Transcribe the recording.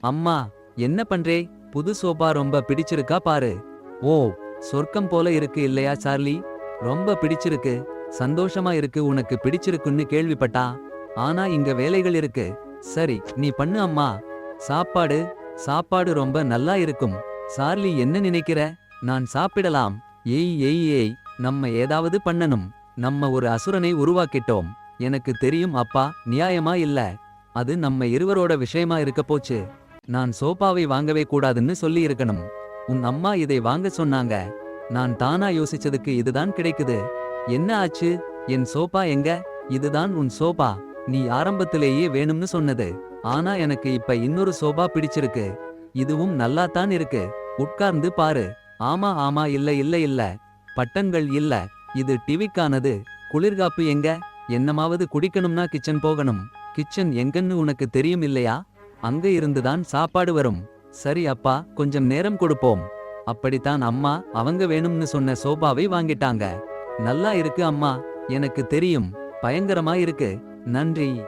அம்மா, என்ன பண்றே? புது சோபா ரொம்ப பிடிச்சிருக்கா பாரு. ஓ, சொர்க்கம் போல இருக்கு இல்லையா சார்லி? ரொம்ப பிடிச்சிருக்கு. சந்தோஷமா இருக்கு உனக்கு பிடிச்சிருக்குன்னு கேள்விப்பட்டா. ஆனா இங்க வேலைகள் இருக்கு. சரி, நீ பண்ணு அம்மா. சாப்பாடு சாப்பாடு ரொம்ப நல்லா இருக்கும். சார்லி என்ன நினைக்கிற? நான் சாப்பிடலாம். ஏய் ஏய் ஏய், நம்ம ஏதாவது பண்ணணும். நம்ம ஒரு அசுரனை உருவாக்கிட்டோம். எனக்கு தெரியும் அப்பா, நியாயமா இல்ல. அது நம்ம இருவரோட விஷயமா இருக்க போச்சு. நான் சோபாவை வாங்கவே கூடாதுன்னு சொல்லி இருக்கணும். உன் அம்மா இதை வாங்க சொன்னாங்க. நான் தானா யோசிச்சதுக்கு இதுதான் கிடைக்குது. என்ன ஆச்சு? என் சோபா எங்க? இதுதான் உன் சோபா. நீ ஆரம்பத்திலேயே வேணும்னு சொன்னது. ஆனா எனக்கு இப்ப இன்னொரு சோபா பிடிச்சிருக்கு. இதுவும் நல்லாத்தான் இருக்கு. உட்கார்ந்து பாரு. ஆமா ஆமா, இல்ல இல்ல இல்ல. பட்டன்கள் இல்ல. இது டிவிக்கானது. குளிர்காப்பு எங்க? என்னமாவது குடிக்கணும்னா கிச்சன் போகணும். கிச்சன் எங்கன்னு உனக்கு தெரியும் இல்லையா? அங்க இருந்துதான் சாப்பாடு வரும். சரி அப்பா, கொஞ்சம் நேரம் கொடுப்போம். அப்படித்தான் அம்மா அவங்க வேணும்னு சொன்ன சோபாவை வாங்கிட்டாங்க. நல்லா இருக்கு அம்மா. எனக்கு தெரியும். பயங்கரமா இருக்கு. நன்றி.